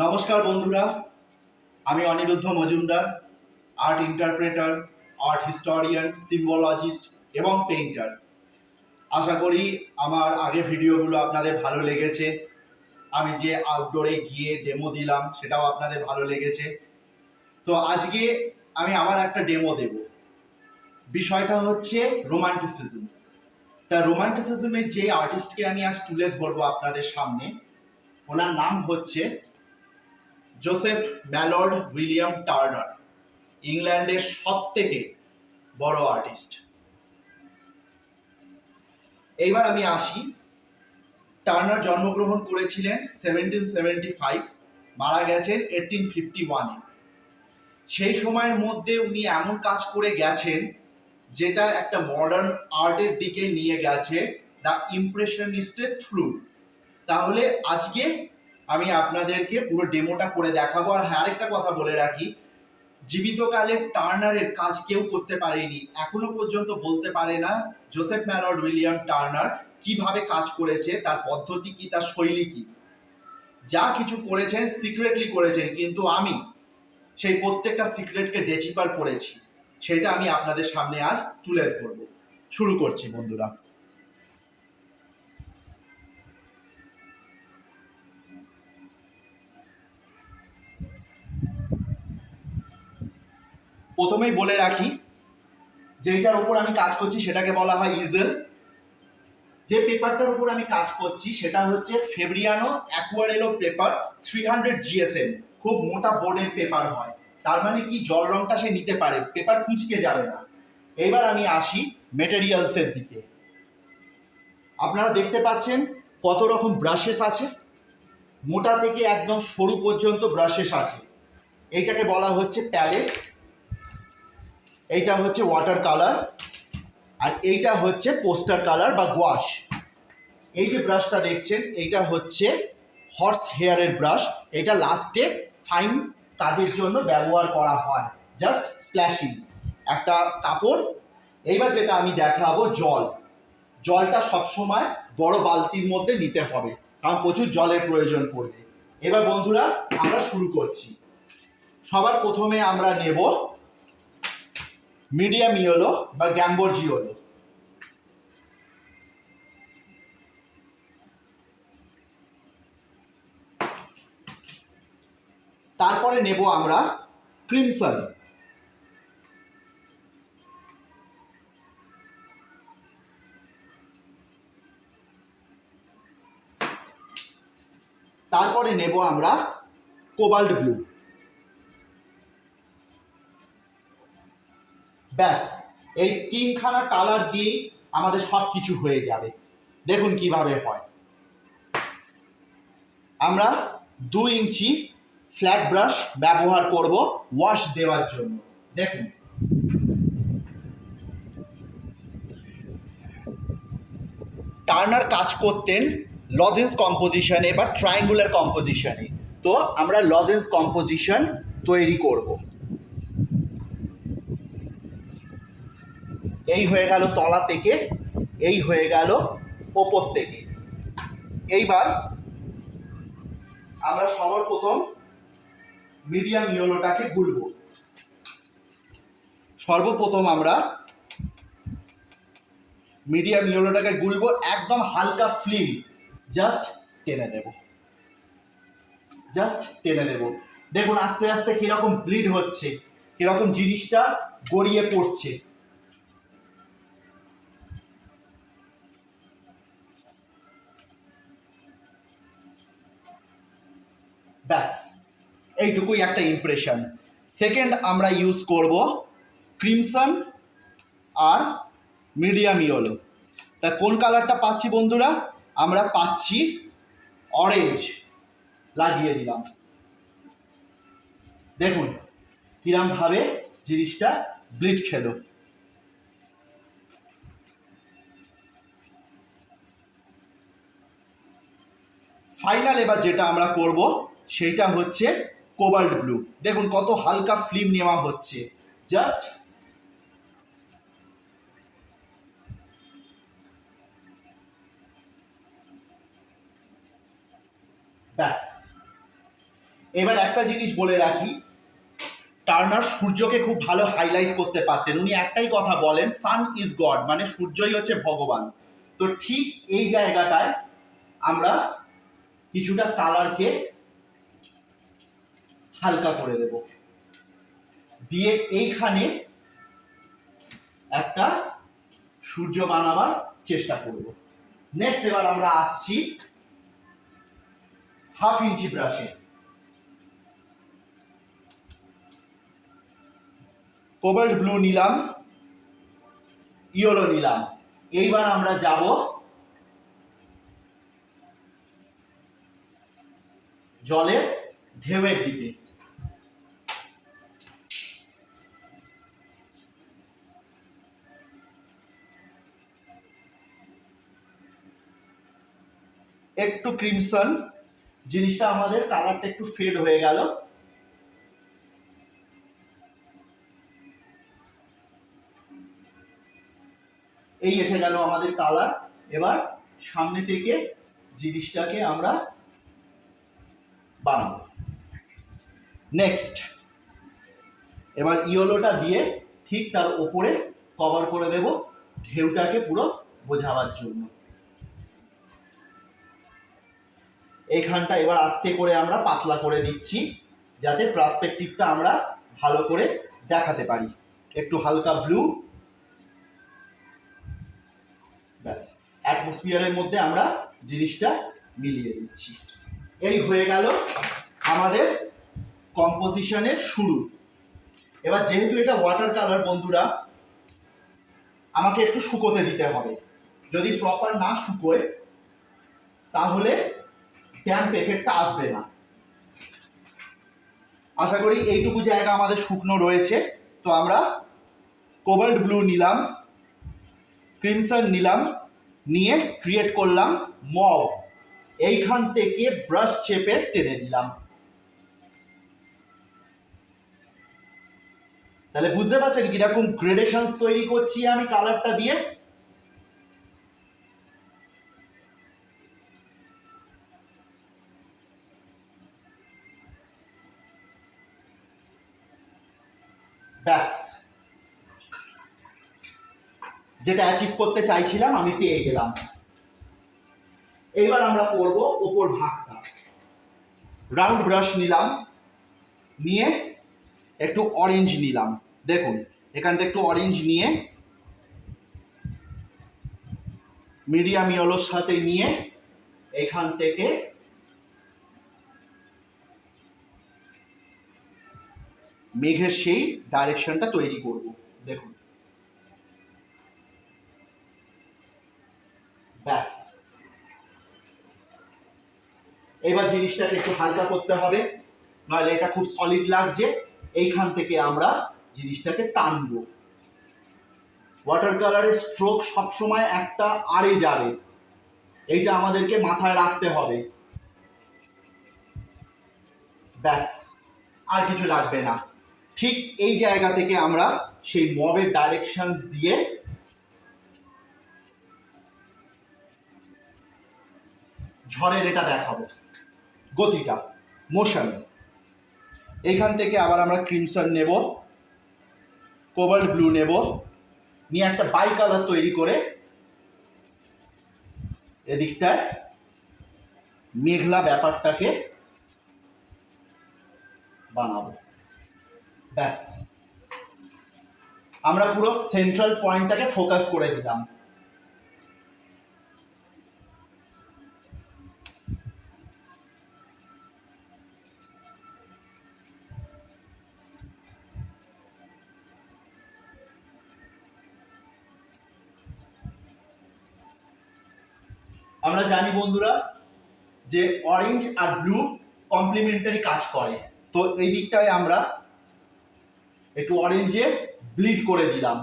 নমস্কার বন্ধুরা, আমি Aniruddha Majumdar, art interpreter, art historian, symbologist এবং পেইন্টার। আশা করি আমার আগের ভিডিওগুলো আপনাদের ভালো লেগেছে। আমি যে আউটডোরে গিয়ে ডেমো দিলাম সেটাও আপনাদের ভালো লেগেছে। তো আজকে আমি আবার একটা ডেমো দেব। বিষয়টা হচ্ছে রোমান্টিসিজম। তা রোমান্টিসিজমের যে আর্টিস্টকে আমি আজ তুলে ধরবো আপনাদের সামনে, ওনার নাম হচ্ছে জোসেফ ম্যালর্ড উইলিয়াম টার্নার, ইংল্যান্ডের সবথেকে বড় আর্টিস্ট। এইবার আমি আসি, টার্নার জন্মগ্রহণ করেছিলেন 1775, মারা গেছেন 1851-এ। সেই সময়ের মধ্যে উনি এমন কাজ করে গেছেন যেটা একটা মডার্ন আর্টের দিকে নিয়ে গেছে দ্য ইমপ্রেশনিস্টের থ্রু। তাহলে আজকে আমি আপনাদেরকে পুরো ডেমোটা করে দেখাবো। আর হ্যাঁ, আরেকটা কথা বলে রাখি, জীবিতকালে টার্নারের কাজ কেউ করতে পারেনি, এখনো পর্যন্ত বলতে পারে না জোসেফ ম্যালর্ড উইলিয়াম টার্নার কিভাবে কাজ করেছে, তার পদ্ধতি কি, তার শৈলী কি। যা কিছু করেছেন সিক্রেটলি করেছেন, কিন্তু আমি সেই প্রত্যেকটা সিক্রেটকে ডেচিপার করেছি। সেটা আমি আপনাদের সামনে আজ তুলে ধরব। শুরু করছি বন্ধুরা। প্রথমেই বলে রাখি, যেটার উপর আমি কাজ করছি সেটাকে বলা হয় ইজেল। যে পেপারটার উপর আমি কাজ করছি সেটা হচ্ছে ফেব্রিয়ানো অ্যাকুয়ারেলো পেপার 300 GSM। খুব মোটা বোর্ডের পেপার হয়, তার মানে কি জল রংটা সে নিতে পারে, পেপার কুঁচকে যাবে না। এইবার আমি আসি মেটেরিয়ালসের দিকে। আপনারা দেখতে পাচ্ছেন কত রকম ব্রাশেস আছে, মোটা থেকে একদম সরু পর্যন্ত ব্রাশেস আছে। এইটাকে বলা হচ্ছে প্যালেট, এইটা হচ্ছে ওয়াটার কালার, আর এইটা হচ্ছে পোস্টার কালার বা গোয়াশ। এই যে ব্রাশটা দেখছেন এইটা হচ্ছে হর্স হেয়ারের ব্রাশ। এটা লাস্টে ফাইন কাজের জন্য ব্যবহার করা হয়, জাস্ট স্প্ল্যাশিং একটা কাপড়। এইবার যেটা আমি দেখাবো, জলটা সবসময় বড় বালতির মধ্যে নিতে হবে, কারণ প্রচুর জলের প্রয়োজন পড়বে। এবার বন্ধুরা আমরা শুরু করছি। সবার প্রথমে আমরা নেব মিডিয়াম ইয়েলো বা গ্যাম্বোজিওলো। তারপরে নেব আমরা ক্রিমসন। তারপরে নেব আমরা কোবাল্ট ব্লু। ব্যাস, এই তিনখানা কালার দিয়ে আমাদের সব কিছু হয়ে যাবে। দেখুন কিভাবে হয়। আমরা 2 ইঞ্চি ফ্ল্যাট ব্রাশ ব্যবহার করব ওয়াশ দেওয়ার জন্য। দেখুন, টার্নার কাজ করতেন লজেন্স কম্পোজিশনে বা ট্রায়াঙ্গুলার কম্পোজিশনে, তো আমরা লজেন্স কম্পোজিশন তৈরি করব। এই হয়ে গেল তলা থেকে, এই হয়ে গেল ওপর থেকে। এইবার আমরা সর্বপ্রথম মিডিয়াম ইয়েলোটাকে গুলব। সর্বপ্রথম আমরা মিডিয়াম ইয়েলোটাকে গুলবো, একদম হালকা ফ্লিম, জাস্ট টেনে দেব, জাস্ট টেনে দেব। দেখুন আস্তে আস্তে কিরকম ব্লিড হচ্ছে, কিরকম জিনিসটা গড়িয়ে পড়ছে। ব্যাস, এইটুকুই একটা ইমপ্রেশন। সেকেন্ড আমরা ইউজ করব ক্রিমসন আর মিডিয়াম ইয়েলো। তা কোন কালারটা পাচ্ছি বন্ধুরা? আমরা পাচ্ছি অরেঞ্জ। লাগিয়ে দিলাম, দেখুন কিরম ভাবে জিনিসটা ব্লিড খেলো। ফাইনাল এবার যেটা আমরা করব সেইটা হচ্ছে কোবাল্ট ব্লু। দেখুন কত হালকা ফিল্ম নেওয়া হচ্ছে, জাস্ট ব্যাস। এবার একটা জিনিস বলে রাখি, টার্নার সূর্যকে খুব ভালো হাইলাইট করতে পারতেন। উনি একটাই কথা বলেন, সান ইজ গড, মানে সূর্যই হচ্ছে ভগবান। তো ঠিক এই জায়গাটায় আমরা কিছুটা কালারকে হালকা করে দেব, দিয়ে এইখানে একটা সূর্য বানাবার চেষ্টা করব। নেক্সট এবার আমরা আসছি 1/2 ইঞ্চি ব্রাশে। কোবাল্ট ব্লু নিলাম, ইয়েলো নিলাম। এইবার আমরা যাব জলের ঢেউয়ের দিকে। একটু ক্রিমসন, জিনিসটা আমাদের কালারটা একটু ফেড হয়ে গেল। এই এসে গেল আমাদের কালার। এবার সামনে থেকে জিনিসটাকে আমরা বানাবো। নেক্সট এবার ইয়েলোটা দিয়ে ঠিক তার উপরে কভার করে দেব, ঢেউটাকে পুরো বোঝাবার জন্য। এইখানটা এবার আস্তে করে আমরা পাতলা করে দিচ্ছি, যাতে পার্সপেক্টিভটা আমরা ভালো করে দেখাতে পারি। একটু হালকা ব্লু, ব্যাস অ্যাটমসফিয়ারের মধ্যে আমরা জিনিসটা মিলিয়ে দিচ্ছি। এই হয়ে গেল আমাদের কম্পোজিশনের শুরু। এবার যেহেতু এটা ওয়াটার কালার বন্ধুরা, আমাকে একটু শুকোতে দিতে হবে। যদি প্রপার না শুকোয় তাহলে ড্যাম্প এফেক্টটা আসবে না। আশা করি এইটুকু জায়গা আমাদের শুকনো রয়েছে। তো আমরা কোবাল্ট ব্লু নিলাম, ক্রিমসন নিলাম, নিয়ে ক্রিয়েট করলাম মভ। এইখান থেকে ব্রাশ চেপে টেনে দিলাম। তাহলে বুঝতে পারছেন কিরকম গ্রেডেশনস তৈরি করছি আমি কালারটা দিয়ে। ব্যাস, যেটা অ্যাচিভ করতে চাইছিলাম আমি পেয়ে গেলাম। এইবার আমরা করব ওপর ভাগটা। রাউন্ড ব্রাশ নিলাম, নিয়ে একটু অরেঞ্জ নিলাম। দেখুন এখান থেকে একটু অরেঞ্জ নিয়ে মিডিয়াম ইয়েলোর সাথে নিয়ে এখান থেকে মেঘের সেই ডাইরেকশনটা তৈরি করব। দেখুন ব্যাস, এবার জিনিসটাকে একটু হালকা করতে হবে, নইলে এটা খুব সলিড লাগছে। এইখান থেকে আমরা জিনিসটাকে টানবো। ওয়াটার কালারের স্ট্রোক সবসময় একটা আড়ে যাবে, এইটা আমাদেরকে মাথায় রাখতে হবে। ব্যাস, আর কিছু লাগবে না। ঠিক এই জায়গা থেকে আমরা সেই মবের ডাইরেকশনস দিয়ে ঝড়ের এটা দেখাবো, গতিটা, মোশন। এইখান থেকে আবার আমরা ক্রিমসন নেব, কোবাল্ট ব্লু নেব, নিয়ে একটা বাই কালার তৈরি করে এদিকটায় মেঘলা ব্যাপারটাকে বানাবো। ব্যাস, আমরা পুরো সেন্ট্রাল পয়েন্টটাকে ফোকাস করে দিলাম। আমরা জানি বন্ধুরা যে অরেঞ্জ আর ব্লু কমপ্লিমেন্টারি কাজ করে। তো এই দিকটায় আমরা একটু অরেঞ্জের ব্লিড করে দিলাম,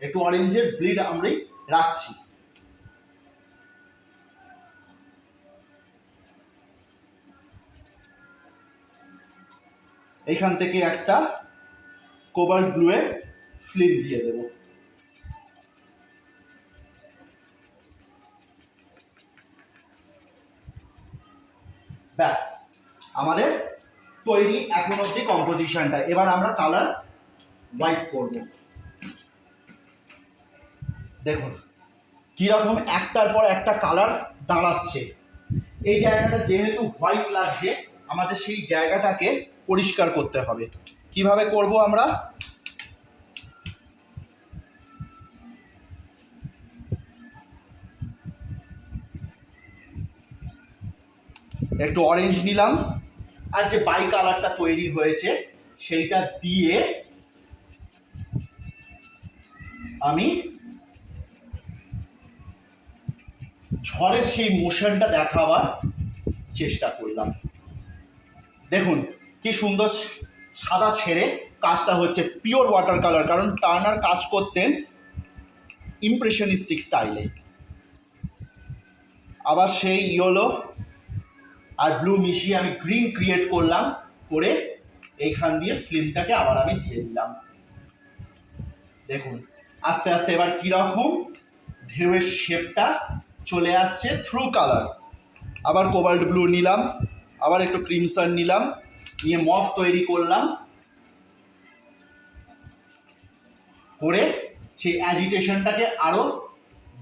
একটু অরেঞ্জের ব্লিড আমরাই রাখছি। এইখান থেকে একটা কোবাল্ট ব্লু এর ফ্লিম দিয়ে দেব। ব্যাস, আমাদের তৈরি এখন অবধি কম্পোজিশনটা। এবার আমরা কালার হোয়াইট করব। দেখুন কিরকম একটার পর একটা কালার দাঁড়াচ্ছে। এই জায়গাটা যেহেতু হোয়াইট লাগছে, আমাদের সেই জায়গাটাকে পরিষ্কার করতে হবে। কিভাবে করব আমরা? একটু অরেঞ্জ নিলাম, আর যে বাই কালারটা তৈরি হয়েছে সেইটা দিয়ে আমি ঝড়ের সেই মোশনটা দেখাবার চেষ্টা করলাম। দেখুন কি সুন্দর সাদা ছেড়ে কাজটা হচ্ছে পিওর ওয়াটার কালার, কারণ টার্নার কাজ করতেন ইমপ্রেশনিস্টিক স্টাইলে। আবার সেই ইয়েলো আর ব্লু মিশিয়ে আমি গ্রিন ক্রিয়েট করলাম, করে এইখান দিয়ে ফিল্মটাকে আবার আমি দিয়ে দিলাম। দেখুন আস্তে আস্তে এবার কিরকম ঢেউয়ের শেপটা চলে আসছে থ্রু কালার। আবার কোবাল্ট ব্লু নিলাম, আবার একটু ক্রিমসন নিলাম, নিয়ে মফ তৈরি করলাম, করে সেই অ্যাজিটেশনটাকে আরো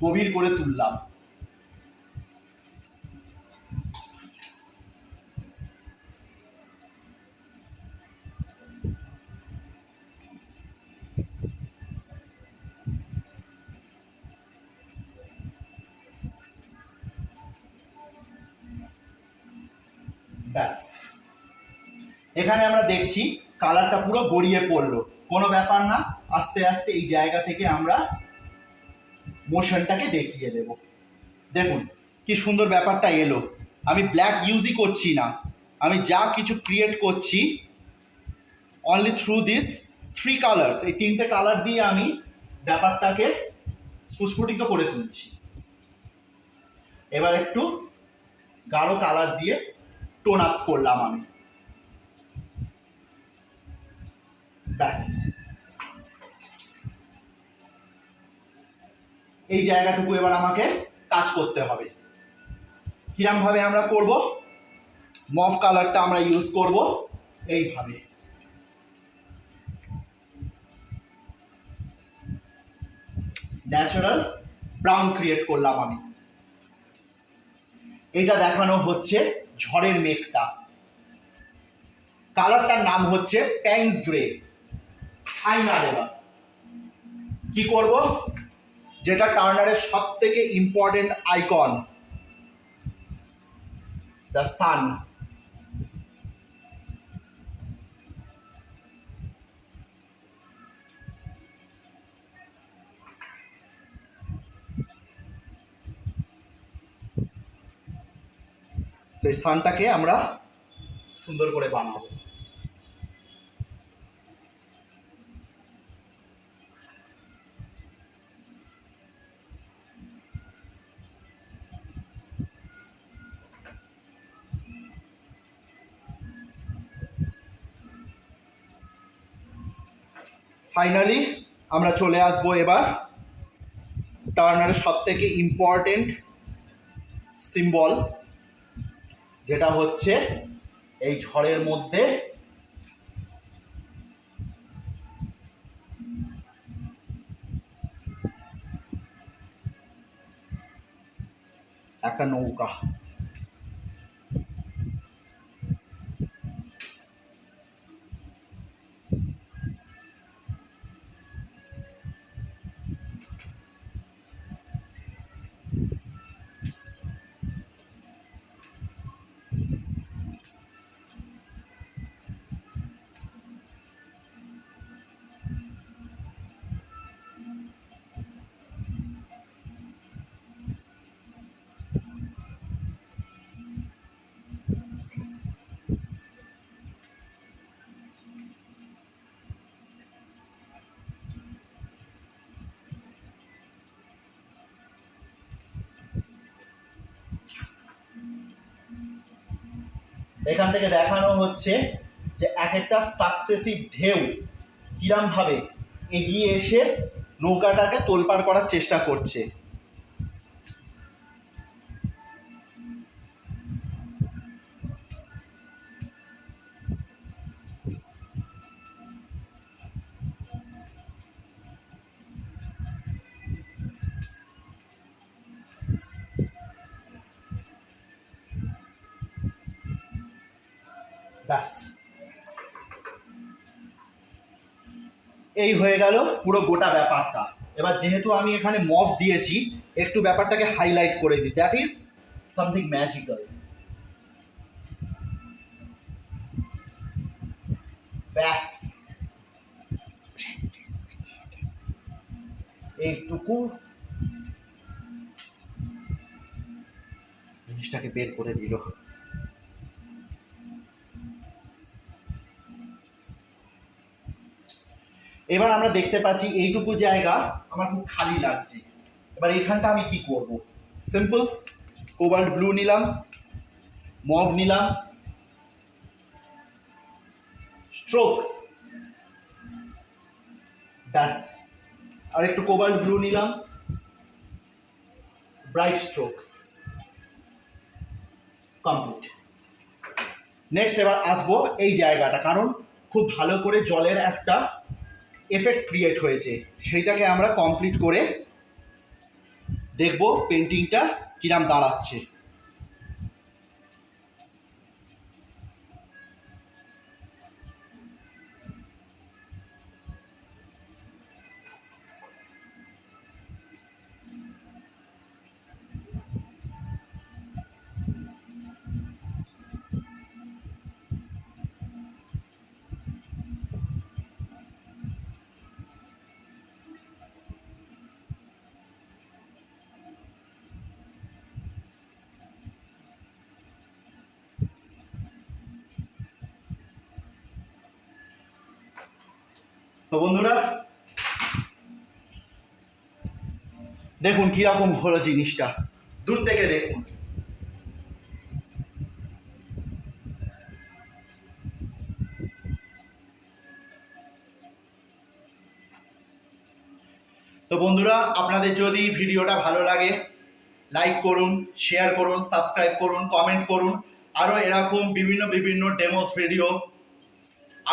গভীর করে তুললাম। ব্যাস, এখানে আমরা দেখছি কালারটা পুরো গড়িয়ে পড়লো, কোনো ব্যাপার না। আস্তে আস্তে এই জায়গা থেকে আমরা মোশনটাকে দেখিয়ে দেব। দেখুন কি সুন্দর ব্যাপারটা এলো। আমি ব্ল্যাক ইউজই করছি না, আমি যা কিছু ক্রিয়েট করছি only through this three colours, এই তিনটে কালার দিয়ে আমি ব্যাপারটাকে স্ফুটফুটিত করে তুলছি। এবার একটু গাঢ় কালার দিয়ে টোন আপস করলাম আমি। ব্যাস, এই জায়গাটুকু এবার আমাকে কাজ করতে হবে। কিরম ভাবে আমরা করব? মফ কালারটা আমরা ইউজ করব এইভাবে। ন্যাচারাল ব্রাউন ক্রিয়েট করলাম আমি। এটা দেখানো হচ্ছে ঝড়ের মেঘটা। কালারটার নাম হচ্ছে প্যাইন্স গ্রে। ফাইনাল এবার কি করব? যেটা টার্নারের সব থেকে ইম্পর্টেন্ট আইকন, দ্য সান। সেই সানটাকে আমরা সুন্দর করে বানাবো। ফাইনালি আমরা চলে আসবো এবার টার্নারের সব থেকে ইম্পর্টেন্ট সিম্বল, যেটা হচ্ছে এই ঝড়ের মধ্যে একটা নৌকা। এখান থেকে দেখানো হচ্ছে যে এক একটা সাকসেসিভ ঢেউ কিরম ভাবে এগিয়ে এসে নৌকাটাকে তোলপাড় করার চেষ্টা করছে। ব্যাস, এই হয়ে গেল পুরো গোটা ব্যাপারটা। এবার যেহেতু আমি এখানে মফ দিয়েছি, একটু ব্যাপারটাকে হাইলাইট করে দিই, দ্যাট ইজ সামথিং ম্যাজিক্যাল। ব্যাস, এইটুকু জিনিসটাকে বের করে দিল। এবার আমরা দেখতে পাচ্ছি এইটুকু জায়গা আমার খুব খালি লাগছে। এবার এইখানটা আমি কি করব? সিম্পল, কোবাল্ট ব্লু নিলাম, মভ নিলাম, স্ট্রোকস, ব্যাস, আর একটু কোবাল্ট ব্লু নিলাম, ব্রাইট স্ট্রোকস, কমপ্লিট। নেক্সট এবার আসবো এই জায়গাটা, কারণ খুব ভালো করে জলের একটা এফেক্ট ক্রিয়েট হয়েছে, সেইটাকে আমরা কমপ্লিট করে দেখব পেন্টিংটা কিরাম দাঁড়াচ্ছে। তো বন্ধুরা দেখুন কিরকম হলো জিনিসটা, দূর থেকে দেখুন। তো বন্ধুরা, আপনাদের যদি ভিডিওটা ভালো লাগে লাইক করুন, শেয়ার করুন, সাবস্ক্রাইব করুন, কমেন্ট করুন। আরও এরকম বিভিন্ন demos video,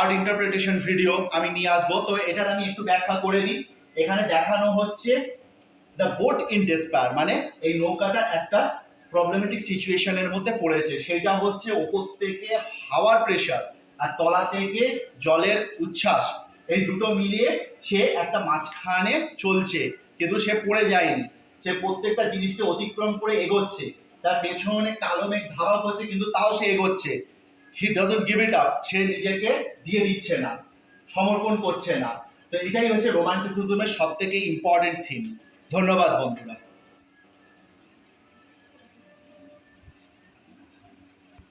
art interpretation video আমি নিয়ে আসবো। তো এটার আমি একটু ব্যাখ্যা করে দিই। এখানে দেখানো হচ্ছে দ্য বোট ইন ডেসপায়ার, মানে এই নৌকাটা একটা প্রবলেমেটিক সিচুয়েশনের মধ্যে পড়েছে। সেটা হচ্ছে ওপর থেকে হাওয়ার প্রেশার আর তলা থেকে জলের উচ্ছ্বাস, এই দুটো মিলিয়ে সে একটা মাঝখানে চলছে, কিন্তু সে পড়ে যায়নি। সে প্রত্যেকটা জিনিসকে অতিক্রম করে এগোচ্ছে, তার পেছনে কালো মেঘ ধাওয়া করছে, কিন্তু তাও সে এগোচ্ছে। He doesn't give it up, সে নিজেকে দিয়ে দিচ্ছে না, সমর্পণ করছে না। তো এটাই হচ্ছে রোমান্টিসিজমের সব থেকে ইম্পর্টেন্ট থিম। ধন্যবাদ বন্ধুরা।